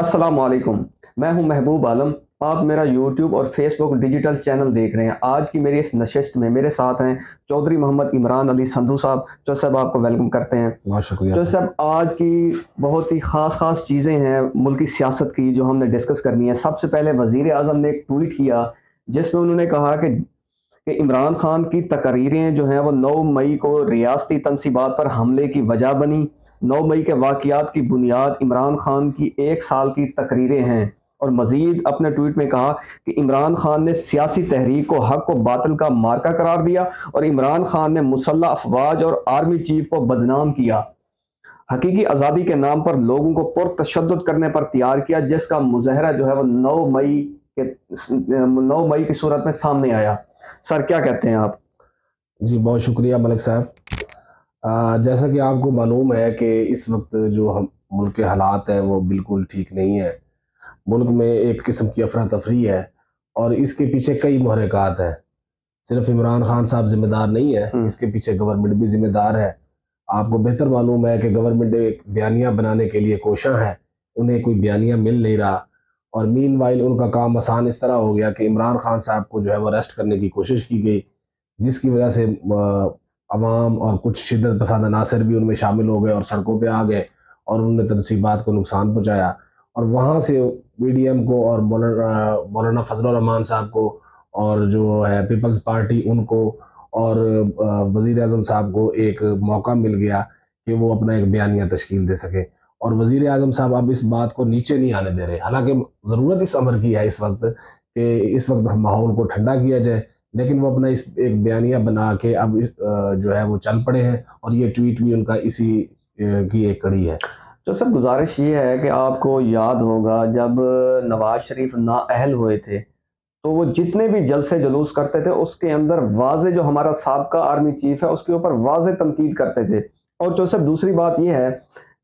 अस्सलाम वालेकुम। मैं हूं महबूब आलम। आप मेरा यूट्यूब और फेसबुक डिजिटल चैनल देख रहे हैं। आज की मेरी इस नशिस्त में मेरे साथ हैं चौधरी मोहम्मद इमरान अली संधू साहब। चौधरी साहब आपको वेलकम करते हैं। बहुत शुक्रिया। चौधरी साहब आज की बहुत ही ख़ास चीज़ें हैं मुल्की सियासत की जो हमने डिस्कस करनी है। सबसे पहले वज़ीर आज़म ने एक ट्वीट किया जिसमें उन्होंने कहा कि इमरान खान की तकरीरें जो हैं वो 9 मई को रियासती तनसीबात पर हमले की वजह बनी। 9 मई के वाक़यात की बुनियाद इमरान खान की 1 साल की तकरीरें हैं। और मज़ीद अपने ट्वीट में कहा कि इमरान खान ने सियासी तहरीक को हक व बातिल का मार्का करार दिया और इमरान खान ने मुसल्लह अफवाज और आर्मी चीफ को बदनाम किया। हकीकी आज़ादी के नाम पर लोगों को पुरतशद्दुद करने पर तैयार किया, जिसका मुज़ाहरा जो है वो 9 मई की सूरत में सामने आया। सर क्या कहते हैं आप? जी, बहुत शुक्रिया मलिक साहब। जैसा कि आपको मालूम है कि इस वक्त जो हम मुल्क के हालात हैं वो बिल्कुल ठीक नहीं है। मुल्क में एक किस्म की अफरा तफरी है और इसके पीछे कई महरक़ात हैं। सिर्फ इमरान खान साहब ज़िम्मेदार नहीं है, इसके पीछे गवर्नमेंट भी ज़िम्मेदार है। आपको बेहतर मालूम है कि गवर्नमेंट एक बयानिया बनाने के लिए कोशां है, उन्हें कोई बयानिया मिल नहीं रहा और मीनवाइल उनका काम आसान इस तरह हो गया कि इमरान खान साहब को जो है वो अरेस्ट करने की कोशिश की गई, जिसकी वजह से अवाम और कुछ शिद्दत पसंद अनासर भी उनमें शामिल हो गए और सड़कों पे आ गए और उन्होंने तनसीबात को नुकसान पहुँचाया। और वहाँ से पीडीएम को और मौलाना फजलुर रहमान साहब को और जो है पीपल्स पार्टी उनको और वज़ीर आज़म साहब को एक मौका मिल गया कि वो अपना एक बयानिया तश्कील दे सके। और वज़ीर आज़म साहब अब इस बात को नीचे नहीं आने दे रहे। हालांकि ज़रूरत इस अमर की है इस वक्त कि इस वक्त माहौल को ठंडा किया जाए, लेकिन वो अपना इस एक बयानिया बना के अब जो है वो चल पड़े हैं और ये ट्वीट भी उनका इसी की एक कड़ी है। तो सर गुजारिश ये है कि आपको याद होगा जब नवाज शरीफ नाअहल हुए थे, तो वो जितने भी जलसे जुलूस करते थे उसके अंदर वाज़े जो हमारा साबका आर्मी चीफ है उसके ऊपर वाज़े तनकीद करते थे। और जो सर दूसरी बात ये है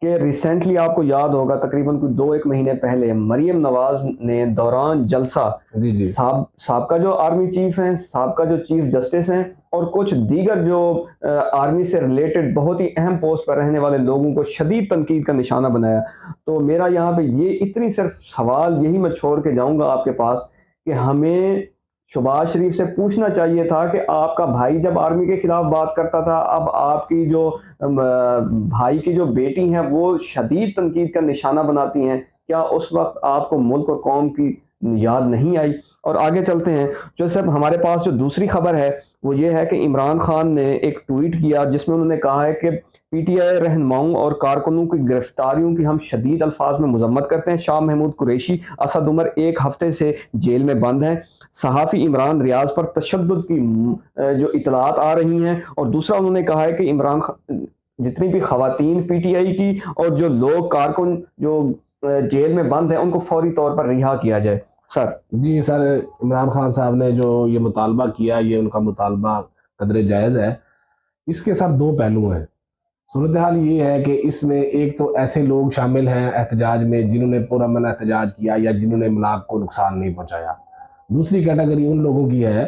कि रिसेंटली आपको याद होगा तकरीबन कोई 2-1 महीने पहले मरियम नवाज ने दौरान जलसा जी जी। साबका जो आर्मी चीफ हैं, साबका जो चीफ जस्टिस हैं और कुछ दीगर जो आर्मी से रिलेटेड बहुत ही अहम पोस्ट पर रहने वाले लोगों को शदीद तनकीद का निशाना बनाया। तो मेरा यहाँ पे ये इतनी सिर्फ सवाल यही मैं छोड़ के जाऊँगा आपके पास कि हमें शहबाज शरीफ से पूछना चाहिए था कि आपका भाई जब आर्मी के खिलाफ बात करता था, अब आपकी जो भाई की जो बेटी हैं वो शदीद तनकीद का निशाना बनाती हैं। क्या उस वक़्त आपको मुल्क और कौम की याद नहीं आई? और आगे चलते हैं, जो सब हमारे पास जो दूसरी खबर है वो ये है कि इमरान खान ने एक ट्वीट किया जिसमें उन्होंने कहा है कि पीटीआई रहनुमाओं और कारकुनों की गिरफ्तारियों की हम शदीद अल्फाज में मजम्मत करते हैं। शाह महमूद कुरैशी, असद उमर 1 हफ्ते से जेल में बंद हैं। सहाफ़ी इमरान रियाज पर तशद्दुद की जो इतलात आ रही हैं। और दूसरा उन्होंने कहा है कि जितनी भी खवातीन पीटीआई की और जो लोग कारकुन जो जेल में बंद हैं उनको फौरी तौर पर रिहा किया जाए। सर जी सर, इमरान खान साहब ने जो ये मुतालबा किया, ये उनका मुतालबा कदरे जायज़ है। इसके साथ दो पहलू हैं। सूरत हाल ये है कि इसमें एक तो ऐसे लोग शामिल हैं एहतजाज में जिन्होंने पुरअमन एहतजाज किया या जिन्होंने इमलाक को नुकसान नहीं पहुँचाया। दूसरी कैटेगरी उन लोगों की है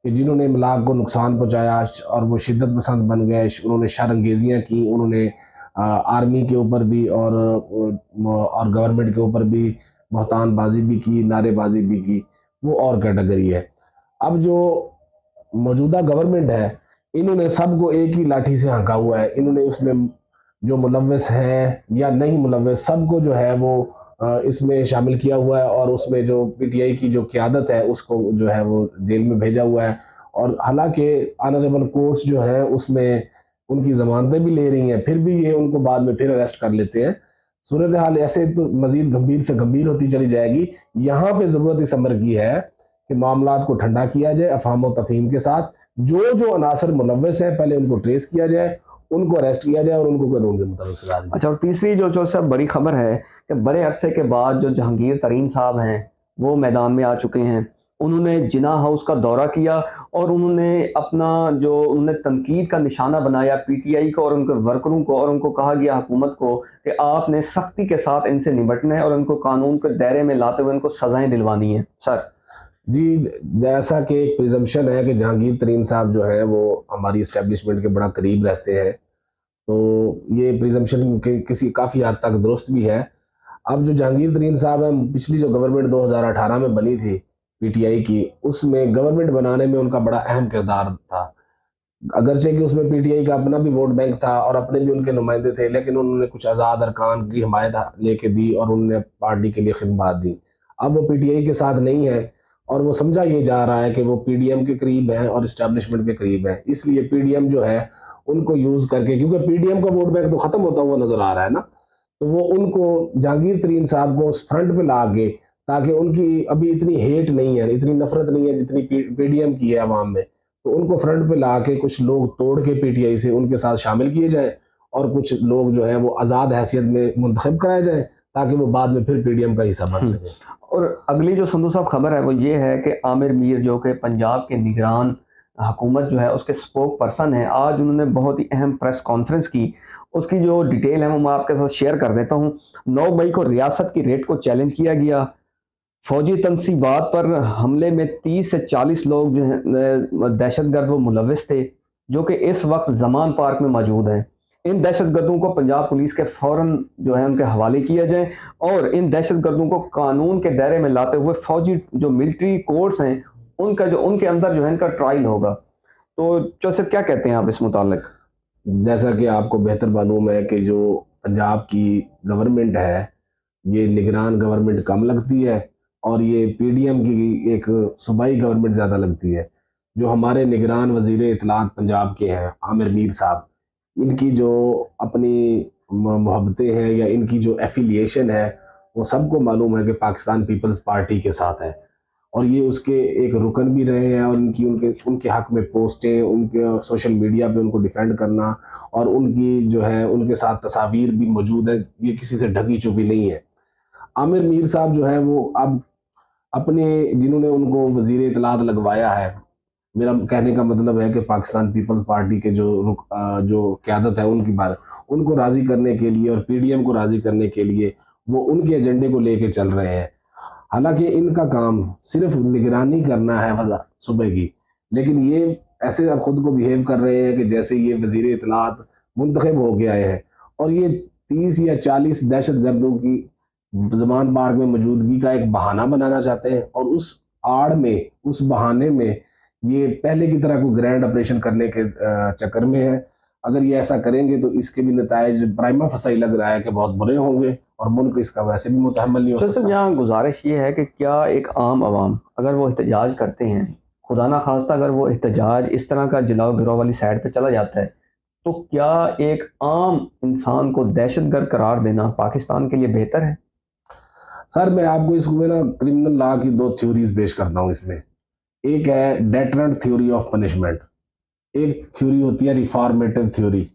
कि जिन्होंने इमलाक को नुकसान पहुँचाया और वो शिद्दत पसंद बन गए, उन्होंने शरअंगेज़ियाँ की, उन्होंने आर्मी के ऊपर भी और गवर्नमेंट के ऊपर भी बहतानबाजी भी की, नारेबाजी भी की, वो और कैटेगरी है। अब जो मौजूदा गवर्नमेंट है, इन्होंने सबको एक ही लाठी से हाँका हुआ है। इन्होंने उसमें जो मुलव्वस हैं या नहीं मुलव्वस, सबको जो है वो इसमें शामिल किया हुआ है और उसमें जो पीटीआई की जो क़यादत है उसको जो है वो जेल में भेजा हुआ है। और हालांकि ऑनरेबल कोर्ट्स जो है उसमें उनकी ज़मानतें भी ले रही हैं, फिर भी ये उनको बाद में फिर अरेस्ट कर लेते हैं। सूरत हाल ऐसे तो मज़ीद गंभीर से गंभीर होती चली जाएगी। यहाँ पे ज़रूरत इस अमर की है कि मामलात को ठंडा किया जाए अफ़हाम व तफ़हीम के साथ। जो अनासर मुलव्वस हैं पहले उनको ट्रेस किया जाए, उनको अरेस्ट किया जाए और उनको कानून के मुताबिक सज़ा दी जाए। अच्छा, और तीसरी जो सब बड़ी खबर है कि बड़े अरसे के बाद जो जहांगीर तरीन साहब हैं वो मैदान में आ चुके हैं। उन्होंने जिन्ना हाउस का दौरा किया और उन्होंने तनकीद का निशाना बनाया पीटीआई को और उनके वर्करों को, और उनको कहा गया हुकूमत को कि आपने सख्ती के साथ इनसे निपटना है और उनको कानून के दायरे में लाते हुए उनको सज़ाएं दिलवानी है। सर जी, जैसा कि एक प्रिजम्पशन है कि जहांगीर तरीन साहब जो है वो हमारी इस्टेब्लिशमेंट के बड़ा करीब रहते हैं, तो ये प्रिजम्पशन किसी काफ़ी हद तक दुरुस्त भी है। अब जो जहांगीर तरीन साहब हैं, पिछली जो गवर्नमेंट 2018 में बनी थी पीटीआई की, उसमें गवर्नमेंट बनाने में उनका बड़ा अहम किरदार था। अगरचे कि उसमें पीटीआई का अपना भी वोट बैंक था और अपने भी उनके नुमाइंदे थे, लेकिन उन्होंने कुछ आज़ाद अरकान की हिमायत लेके दी और उन्होंने पार्टी के लिए खिदमत दी। अब वो पीटीआई के साथ नहीं है और वो समझा ये जा रहा है कि वो पीडीएम के करीब है और इस्टेब्लिशमेंट के करीब है, इसलिए पीडीएम जो है उनको यूज करके, क्योंकि पीडीएम का वोट बैंक तो खत्म होता हुआ नजर आ रहा है ना, तो वो उनको जहांगीर तरीन साहब को उस फ्रंट पे ला के, ताकि उनकी अभी इतनी हेट नहीं है, इतनी नफरत नहीं है जितनी पीडीएम की है अवाम में, तो उनको फ्रंट पे ला के कुछ लोग तोड़ के पीटीआई से उनके साथ शामिल किए जाए और कुछ लोग जो है वो आज़ाद हैसियत में मुंतखब कराए जाए, ताकि वो बाद में फिर पीडीएम का हिस्सा बन सके। और अगली जो संधू साहब खबर है वो ये है कि आमिर मीर जो कि पंजाब के निगरान हुकूमत जो है उसके स्पोक पर्सन है, आज उन्होंने बहुत ही अहम प्रेस कॉन्फ्रेंस की। उसकी जो डिटेल है वो मैं आपके साथ शेयर कर देता हूँ। 9 मई को रियासत की रेट को चैलेंज किया गया। फौजी तनसीबात पर हमले में 30 से 40 लोग जो हैं दहशतगर्द वो मुलविस थे, जो कि इस वक्त जमान पार्क में मौजूद हैं। इन दहशतगर्दों को पंजाब पुलिस के फौरन जो है उनके हवाले किया जाए और इन दहशतगर्दों को कानून के दायरे में लाते हुए फौजी जो मिलिट्री कोर्ट्स हैं उनका जो उनके अंदर जो है इनका ट्रायल होगा। तो जोसेफ क्या कहते हैं आप इस मुतालिक? जैसा कि आपको बेहतर मालूम है कि जो पंजाब की गवर्नमेंट है, ये निगरान गवर्नमेंट कम लगती है और ये पीडीएम की एक सूबाई गवर्नमेंट ज़्यादा लगती है। जो हमारे निगरान वजीर इत्तलात पंजाब के हैं आमिर मीर साहब, इनकी जो अपनी मोहब्बतें हैं या इनकी जो एफिलिएशन है वो सबको मालूम है कि पाकिस्तान पीपल्स पार्टी के साथ है और ये उसके एक रुकन भी रहे हैं और उनकी उनके उनके हक में पोस्टें, उनके सोशल मीडिया पे उनको डिफेंड करना और उनकी जो है उनके साथ तस्वीर भी मौजूद है, ये किसी से ढकी छुपी नहीं है। आमिर मीर साहब जो है वो अब अपने, जिन्होंने उनको वजीर इत्तलात लगवाया है, मेरा कहने का मतलब है कि पाकिस्तान पीपल्स पार्टी के जो क़यादत है उनकी बार उनको राज़ी करने के लिए और पीडीएम को राज़ी करने के लिए वो उनके एजेंडे को लेके चल रहे हैं। हालांकि इनका काम सिर्फ निगरानी करना है वजह सुबह की, लेकिन ये ऐसे अब खुद को बिहेव कर रहे हैं कि जैसे ये वजीर इत्तलात मुंतखब हो के आए हैं और ये 30 या 40 दहशत गर्दों की जमान पार्क में मौजूदगी का एक बहाना बनाना चाहते हैं और उस आड़ में, उस बहाने में ये पहले की तरह कोई ग्रैंड ऑपरेशन करने के चक्कर में है। अगर ये ऐसा करेंगे तो इसके भी नताइज प्राइमा फसाई लग रहा है कि बहुत बुरे होंगे और मुल्क इसका वैसे भी मुतहम्मल नहीं हो तो सकता। यहाँ गुजारिश ये है कि क्या एक आम आवाम अगर वो एहतजाज करते हैं, खुदा ना खास्ता अगर वो एहतजाज इस तरह का जलाओ गिराओ वाली साइड पे चला जाता है, तो क्या एक आम इंसान को दहशतगर्द करार देना पाकिस्तान के लिए बेहतर है? सर मैं आपको इसमें ना क्रिमिनल लॉ की दो थ्योरीज पेश करता हूँ इसमें। एक है डेटरेंट थ्योरी ऑफ पनिशमेंट, एक थ्योरी होती है रिफॉर्मेटिव थ्योरी।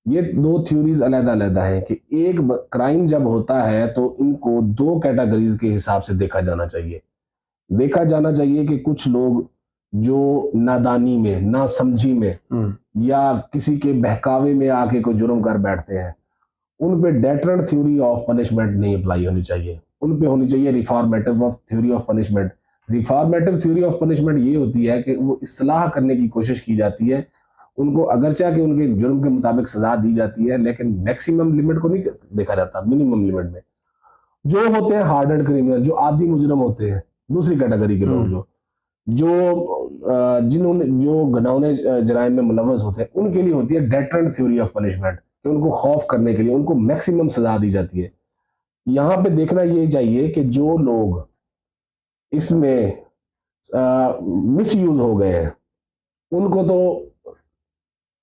ये दो थ्योरीज अलग-अलग है कि एक क्राइम जब होता है तो इनको दो कैटेगरीज के हिसाब से देखा जाना चाहिए। देखा जाना चाहिए कि कुछ लोग जो नादानी में, नासमझी में या किसी के बहकावे में आके कोई जुर्म कर बैठते हैं, उन पे डेटरेंट थ्योरी ऑफ पनिशमेंट नहीं अप्लाई होनी चाहिए, उन पे होनी चाहिए reformative of theory of punishment. Reformative theory of punishment ये होती है कि वो इस्लाह करने की कोशिश की जाती है, उनको अगरचा कि उनके जुर्म के मुताबिक सजा दी जाती है, लेकिन मैक्सिमम लिमिट को नहीं देखा जाता, मिनिमम लिमिट में। जो होते हैं हार्डेंड क्रिमिनल, जो आदि मुजरम होते हैं, दूसरी कैटेगरी के लोग जो जिन्होंने जो घिनौने जराइम में मुलव्वस होते हैं, उनके लिए होती है डेटरेंट थ्योरी ऑफ पनिशमेंट कि उनको खौफ करने के लिए उनको मैक्सिमम सजा दी जाती है। यहाँ पे देखना ये चाहिए कि जो लोग इसमें मिस यूज हो गए हैं उनको तो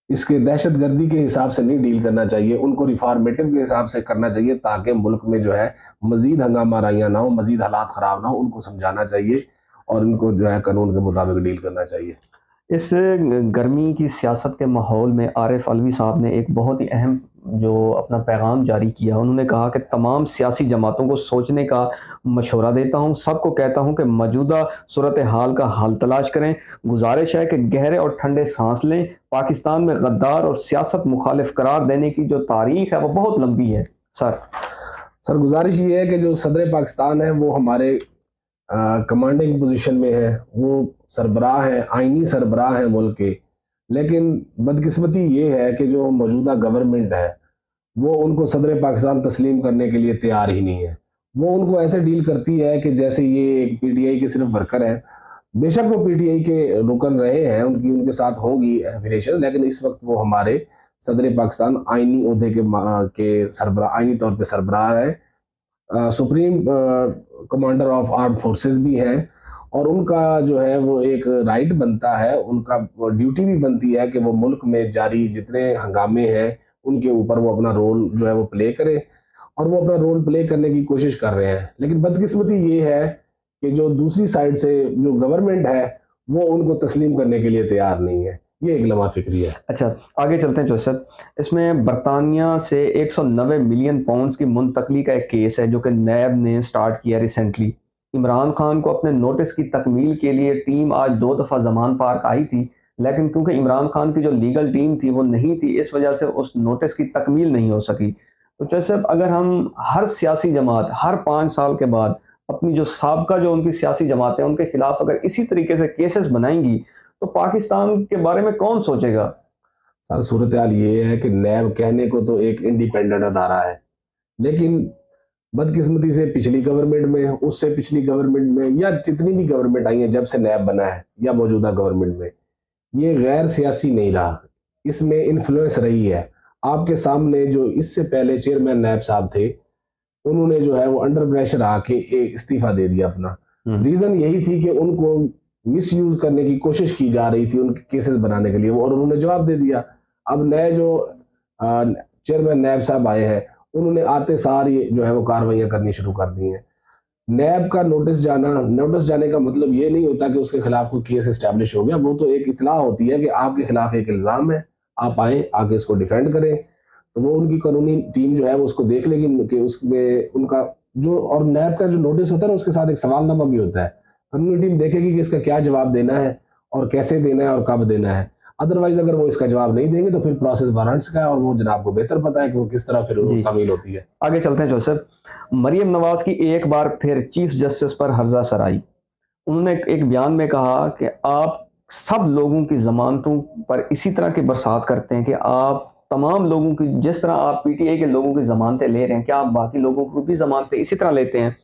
इसके दहशतगर्दी के हिसाब से नहीं डील करना चाहिए, उनको रिफॉर्मेटिव के हिसाब से करना चाहिए ताकि मुल्क में जो है मजीद हंगामा आराइयाँ ना हो, मजीद हालात ख़राब ना हो, उनको समझाना चाहिए और इनको जो है कानून के मुताबिक डील करना चाहिए। इस गर्मी की सियासत के माहौल में आरिफ अलवी साहब ने एक बहुत ही अहम जो अपना पैगाम जारी किया। उन्होंने कहा कि तमाम सियासी जमातों को सोचने का मशवरा देता हूँ, सबको कहता हूँ कि मौजूदा सूरत हाल का हल तलाश करें। गुजारिश है कि गहरे और ठंडे सांस लें। पाकिस्तान में गद्दार और सियासत मुखालिफ करार देने की जो तारीख है वो बहुत लंबी है। सर गुजारिश ये है कि जो सदर पाकिस्तान है वो हमारे कमांडिंग पोजीशन में है, वो सरबराह है, आइनी सरबराह है मुल्क के, लेकिन बदकिस्मती ये है कि जो मौजूदा गवर्नमेंट है वो उनको सदर पाकिस्तान तस्लीम करने के लिए तैयार ही नहीं है। वो उनको ऐसे डील करती है कि जैसे ये एक पीटीआई के सिर्फ वर्कर है। बेशक वो पीटीआई के रुकन रहे हैं, उनकी उनके साथ होंगी एफिलिएशन, लेकिन इस वक्त वो हमारे सदर पाकिस्तान आईनी ओहदे के सरबराह, आईनी तौर पे सरबराह है, supreme commander of arm forces भी हैं। और उनका जो है वो एक राइट बनता है, उनका ड्यूटी भी बनती है कि वो मुल्क में जारी जितने हंगामे हैं उनके ऊपर वो अपना रोल जो है वो प्ले करें, और वो अपना रोल प्ले करने की कोशिश कर रहे हैं। लेकिन बदकिस्मती ये है कि जो दूसरी साइड से जो गवर्नमेंट है वो उनको तस्लीम करने के लिए तैयार नहीं है। ये एक लम्हा फिक्री है। अच्छा, आगे चलते हैं जोसेफ। इसमें बरतानिया से 190 मिलियन पाउंड्स की मुंतकली का एक केस है जो कि नैब ने स्टार्ट किया रिसेंटली। इमरान खान को अपने नोटिस की तकमील के लिए टीम आज 2 दफ़ा जमान पार्क आई थी, लेकिन क्योंकि इमरान खान की जो लीगल टीम थी वो नहीं थी, इस वजह से उस नोटिस की तकमील नहीं हो सकी। तो जोसेफ, अगर हम हर सियासी जमात हर 5 साल के बाद अपनी जो साबका जो उनकी सियासी जमातें हैं उनके खिलाफ अगर इसी तरीके से केसेस बनाएंगी तो पाकिस्तान के बारे में कौन सोचेगा? सर, सूरत हाल ये है कि नैब कहने को तो एक इंडिपेंडेंट अदारा है, लेकिन बदकिस्मती से पिछली गवर्नमेंट में, उससे पिछली गवर्नमेंट में, या जितनी भी गवर्नमेंट आई है जब से नैब बना है, या मौजूदा गवर्नमेंट में, ये गैर सियासी नहीं रहा, इसमें इन्फ्लुएंस रही है। आपके सामने जो इससे पहले चेयरमैन नैब साहब थे, उन्होंने जो है वो अंडर प्रेशर आके इस्तीफा दे दिया अपना। रीजन यही थी कि उनको मिस यूज करने की कोशिश की जा रही थी उनके केसेस बनाने के लिए, और उन्होंने जवाब दे दिया। अब नए जो चेयरमैन नैब साहब आए हैं, उन्होंने आते सार ये जो है वो कार्रवाइयां करनी शुरू कर दी हैं। नैब का नोटिस जाने का मतलब ये नहीं होता कि उसके खिलाफ कोई केस एस्टैब्लिश हो गया। वो तो एक इतला होती है कि आपके खिलाफ एक इल्जाम है, आप आए आके इसको डिफेंड करें। तो वो उनकी कानूनी टीम जो है वो उसको देख लेगी कि उसमें उनका जो, और नैब का जो नोटिस होता है ना, उसके साथ एक सवालनामा भी होता है। कानूनी टीम देखेगी कि इसका क्या जवाब देना है और कैसे देना है और कब देना है। अदरवाइज अगर वो इसका जवाब नहीं देंगे तो फिर प्रोसेस वारंट्स का है, और वो जनाब को बेहतर पता है कि वो किस तरह फिर तामील होती है। आगे चलते हैं जोसेफ। मरियम नवाज की एक बार फिर चीफ जस्टिस पर हर्जा सराई। उन्होंने एक बयान में कहा कि आप सब लोगों की जमानतों पर इसी तरह की बरसात करते हैं कि आप तमाम लोगों की, जिस तरह आप पीटीआई के लोगों की जमानतें ले रहे हैं, क्या आप बाकी लोगों को भी जमानतें इसी तरह लेते हैं?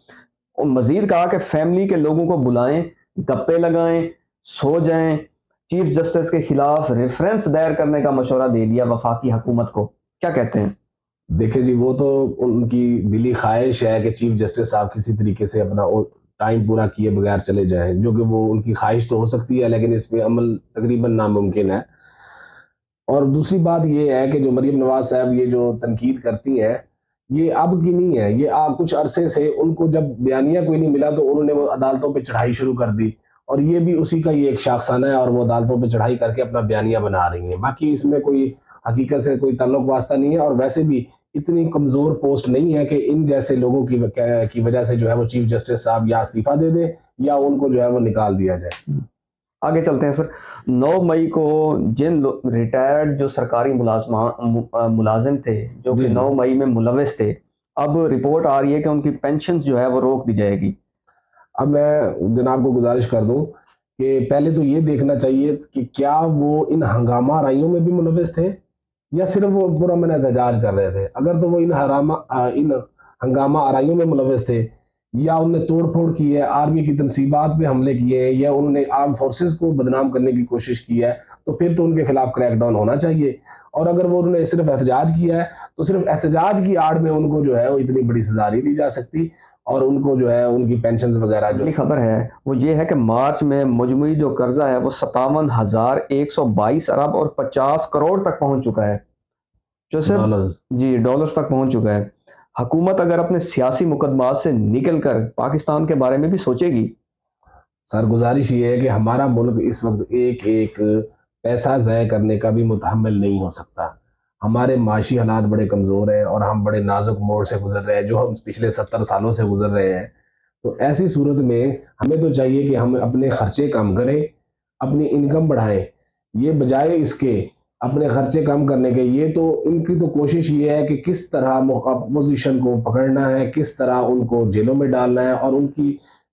और मजीद कहा कि फैमिली के लोगों को बुलाएं, गप्पे लगाएं, सो जाएं। चीफ जस्टिस के खिलाफ रेफरेंस दायर करने का मशवरा दे दिया वफाकी हुकूमत को। क्या कहते हैं? देखिए जी, वो तो उनकी दिली ख्वाहिश है कि चीफ जस्टिस साहब किसी तरीके से अपना टाइम पूरा किए बगैर चले जाएं, जो कि वो उनकी ख्वाहिश तो हो सकती है, लेकिन इस पे अमल तकरीबन नामुमकिन है। और दूसरी बात ये है कि जो मरियम नवाज साहब ये जो तनकीद करती हैं, ये अब की नहीं है, ये आप कुछ अरसे से, उनको जब बयानिया कोई नहीं मिला तो उन्होंने वो अदालतों पे चढ़ाई शुरू कर दी, और ये भी उसी का ये एक शाखसाना है, और वो अदालतों पे चढ़ाई करके अपना बयानिया बना रही हैं। बाकी इसमें कोई हकीकत से कोई ताल्लुक वास्ता नहीं है, और वैसे भी इतनी कमज़ोर पोस्ट नहीं है कि इन जैसे लोगों की वजह से जो है वो चीफ जस्टिस साहब या इस्तीफा दे दें या उनको जो है वो निकाल दिया जाए। आगे चलते हैं सर। 9 मई को जिन रिटायर्ड जो सरकारी मुलाजिम थे जो कि 9 मई में मुलविस थे, अब रिपोर्ट आ रही है कि उनकी पेंशन जो है वो रोक दी जाएगी। अब मैं जनाब को गुजारिश कर दूं कि पहले तो ये देखना चाहिए कि क्या वो इन हंगामा आराइयों में भी मुलविस थे या सिर्फ वो पुरअमन एहतजाज कर रहे थे। अगर तो वो इन हंगामा आराइयों में मुलविस थे, या उन्होंने तोड़ फोड़ की है, आर्मी की तनसीबात पे हमले किए हैं, या उन्होंने आर्म फोर्सेस को बदनाम करने की कोशिश की है, तो फिर तो उनके खिलाफ क्रैकडाउन होना चाहिए। और अगर वो उन्होंने सिर्फ एहतजाज किया है तो सिर्फ एहतजाज की आड़ में उनको जो है वो इतनी बड़ी सजा नहीं दी जा सकती, और उनको जो है उनकी पेंशन वगैरह जो खबर है वो ये है कि मार्च में मजमूई जो कर्जा है वो 57,122 अरब और 50 करोड़ तक पहुंच चुका है, जो सिर्फ डॉलर्स तक पहुंच चुका है। हुकूमत अगर अपने सियासी मुकदमात से निकलकर पाकिस्तान के बारे में भी सोचेगी। सर, गुजारिश ये है कि हमारा मुल्क इस वक्त एक एक पैसा ज़ाय करने का भी मुतहम्मिल नहीं हो सकता। हमारे माशी हालात बड़े कमज़ोर हैं और हम बड़े नाजुक मोड़ से गुजर रहे हैं, जो हम पिछले 70 सालों से गुजर रहे हैं। तो ऐसी सूरत में हमें तो चाहिए कि हम अपने खर्चे कम करें, अपनी इनकम बढ़ाएं। ये बजाय इसके अपने खर्चे कम करने के, ये तो इनकी तो कोशिश ये है कि किस तरह अपोजिशन को पकड़ना है, किस तरह उनको जेलों में डालना है, और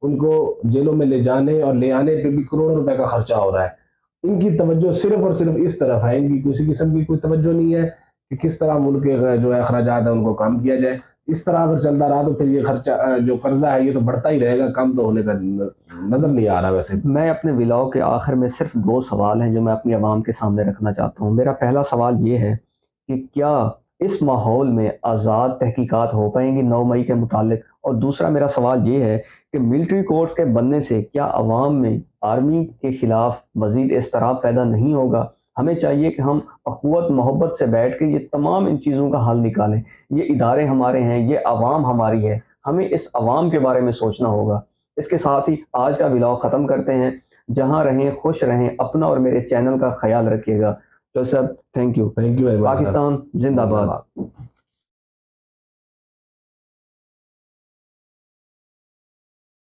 उनको जेलों में ले जाने और ले आने पे भी करोड़ों रुपए का खर्चा हो रहा है। इनकी तवज्जो सिर्फ और सिर्फ इस तरफ है, इनकी किसी किस्म की कोई तवज्जो नहीं है कि किस तरह मुल्क के जो है अखराजात है उनको कम किया जाए। इस तरह अगर चलता रहा तो फिर ये खर्चा जो कर्जा है ये तो बढ़ता ही रहेगा, कम तो होने का नजर नहीं आ रहा वैसे। मैं अपने व्लॉग के आखिर में सिर्फ 2 सवाल हैं जो मैं अपनी आवाम के सामने रखना चाहता हूँ। मेरा पहला सवाल ये है कि क्या इस माहौल में आज़ाद तहकीकात हो पाएंगी 9 मई के मुतालिक? और दूसरा मेरा सवाल ये है कि मिलिट्री कोर्ट्स के बनने से क्या अवाम में आर्मी के ख़िलाफ़ मज़ीद इज़्तिराब पैदा नहीं होगा? हमें चाहिए कि हम अख़ुवत मोहब्बत से बैठ के ये तमाम इन चीज़ों का हल निकालें। ये इदारे हमारे हैं, ये अवाम हमारी है, हमें इस अवाम के बारे में सोचना होगा। इसके साथ ही आज का व्लॉग ख़त्म करते हैं। जहाँ रहें खुश रहें, अपना और मेरे चैनल का ख्याल रखिएगा। तो sir thank you. Thank you Pakistan जिंदाबाद।